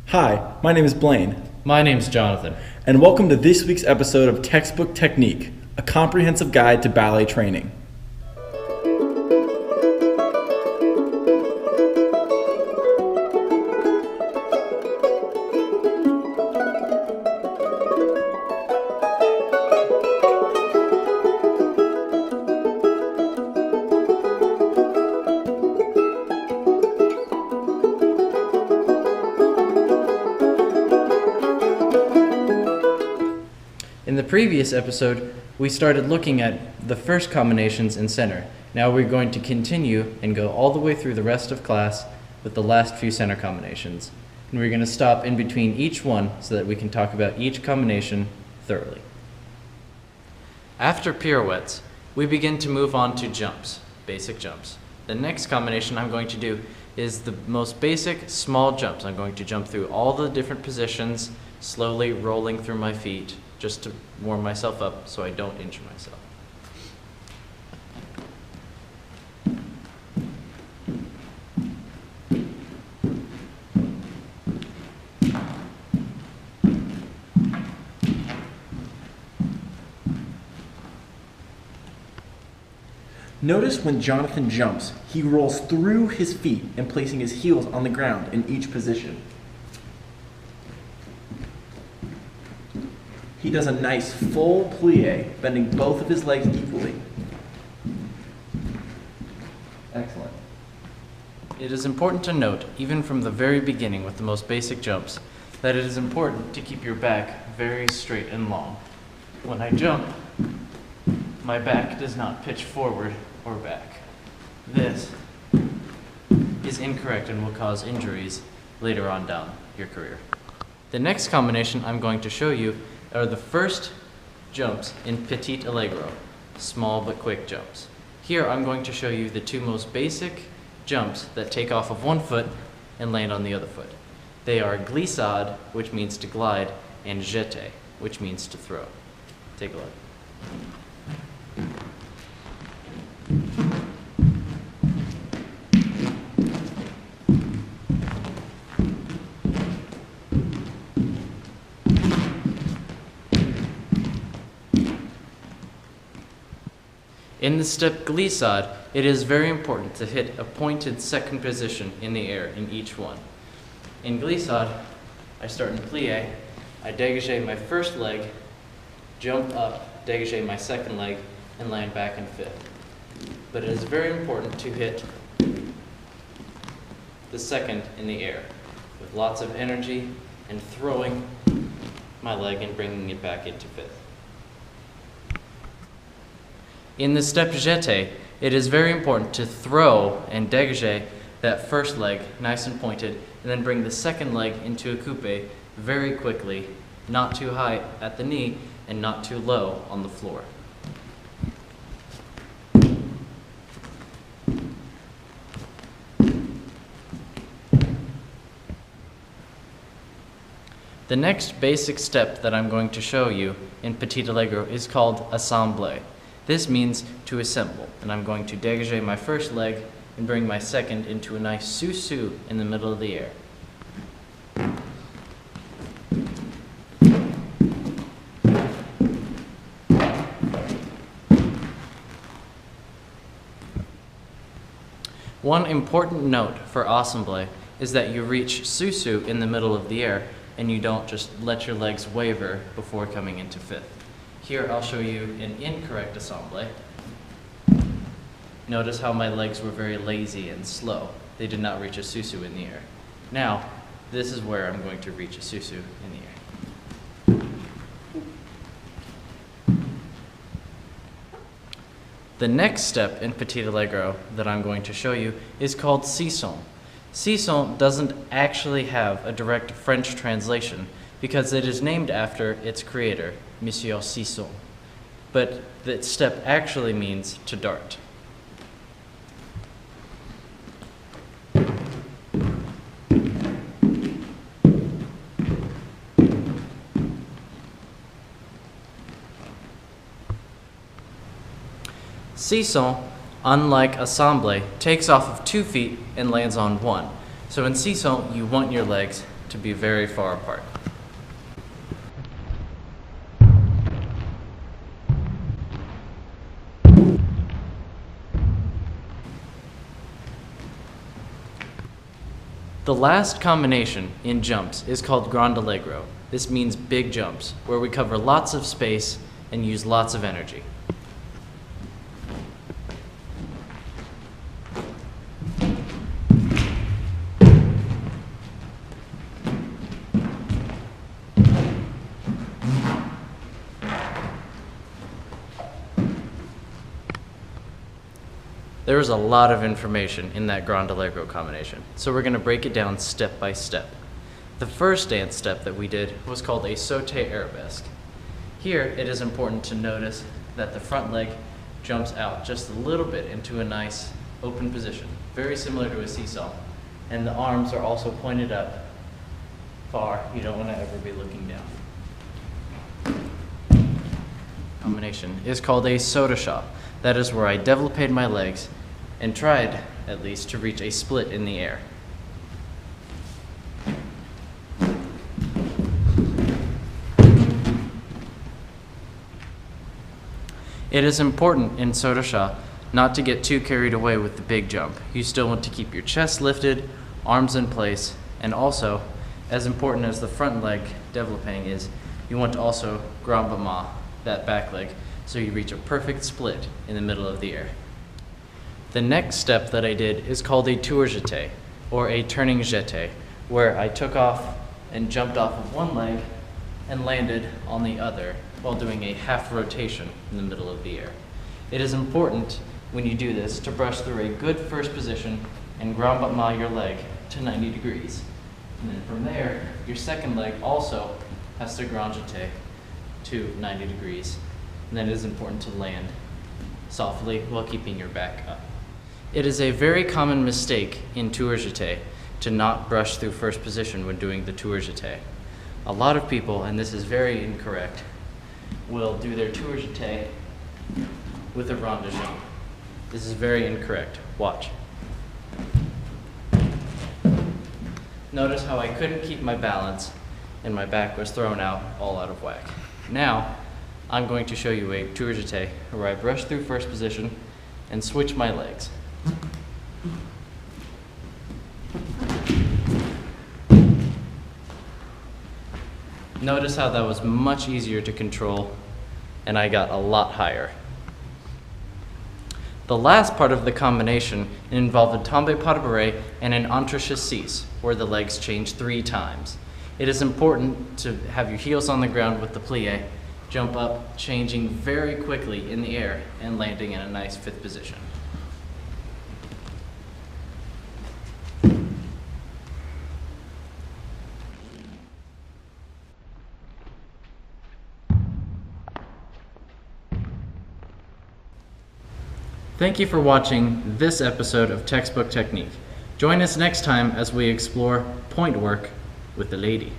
Hi, my name is Blane, My name's Jonathan. and welcome to this week's episode of Textbook Technique, a comprehensive guide to ballet training. In the previous episode, we started looking at the first combinations in center. Now we're going to continue and go all the way through the rest of class with the last few center combinations. And we're going to stop in between each one so that we can talk about each combination thoroughly. After pirouettes, we begin to move on to jumps, basic jumps. The next combination I'm going to do is the most basic small jumps. I'm going to jump through all the different positions, slowly rolling through my feet, just to warm myself up so I don't injure myself. Notice when Jonathan jumps, he rolls through his feet and placing his heels on the ground in each position. He does a nice full plie, bending both of his legs equally. Excellent. It is important to note, even from the very beginning with the most basic jumps, that it is important to keep your back very straight and long. When I jump, my back does not pitch forward or back. This is incorrect and will cause injuries later on down your career. The next combination I'm going to show you are the first jumps in Petit Allegro, small but quick jumps. Here I'm going to show you the two most basic jumps that take off of one foot and land on the other foot. They are glissade, which means to glide, and jeté, which means to throw. Take a look. In the step glissade, it is very important to hit a pointed second position in the air in each one. In glissade, I start in plie, I dégage my first leg, jump up, dégage my second leg, and land back in fifth. But it is very important to hit the second in the air with lots of energy and throwing my leg and bringing it back into fifth. In the step jeté, it is very important to throw and dégage that first leg nice and pointed, and then bring the second leg into a coupe very quickly, not too high at the knee and not too low on the floor. The next basic step that I'm going to show you in Petit Allegro is called assemblée. This means to assemble, and I'm going to dégage my first leg and bring my second into a nice sous-sus in the middle of the air. One important note for assemblée is that you reach sous-sus in the middle of the air and you don't just let your legs waver before coming into fifth. Here I'll show you an incorrect assemblée. Notice how my legs were very lazy and slow. They did not reach a sous-sus in the air. Now, this is where I'm going to reach a sous-sus in the air. The next step in Petit Allegro that I'm going to show you is called sisson. Sisson doesn't actually have a direct French translation because it is named after its creator, Monsieur Sisson. But the step actually means to dart. Sisson, unlike assemblée, takes off of 2 feet and lands on 1. So in sisson, you want your legs to be very far apart. The last combination in jumps is called Grand Allegro. This means big jumps, where we cover lots of space and use lots of energy. There is a lot of information in that Grand Allegro combination, so we're going to break it down step by step. The first dance step that we did was called a sauté arabesque. Here, it is important to notice that the front leg jumps out just a little bit into a nice open position, very similar to a seesaw. And the arms are also pointed up far. You don't want to ever be looking down. Combination is called a soda shot. That is where I développed my legs and tried, at least, to reach a split in the air. It is important in soda shot not to get too carried away with the big jump. You still want to keep your chest lifted, arms in place, and also, as important as the front leg développing is, you want to also grand battement, that back leg, so you reach a perfect split in the middle of the air. The next step that I did is called a tour jeté, or a turning jeté, where I took off and jumped off of one leg and landed on the other while doing a half rotation in the middle of the air. It is important when you do this to brush through a good first position and grand battement your leg to 90 degrees. And then from there, your second leg also has to grand jeté to 90 degrees. And then it is important to land softly while keeping your back up. It is a very common mistake in tour jeté to not brush through first position when doing the tour jeté. A lot of people, and this is very incorrect, will do their tour jeté with a rond de jambe. This is very incorrect. Watch. Notice how I couldn't keep my balance and my back was thrown out, all out of whack. Now, I'm going to show you a tour jeté where I brush through first position and switch my legs. Notice how that was much easier to control and I got a lot higher. The last part of the combination involved a tombe pas de bourrée and an entrechatsis, where the legs change 3 times. It is important to have your heels on the ground with the plie, jump up, changing very quickly in the air and landing in a nice 5th position. Thank you for watching this episode of Textbook Technique. Join us next time as we explore pointe work with the lady.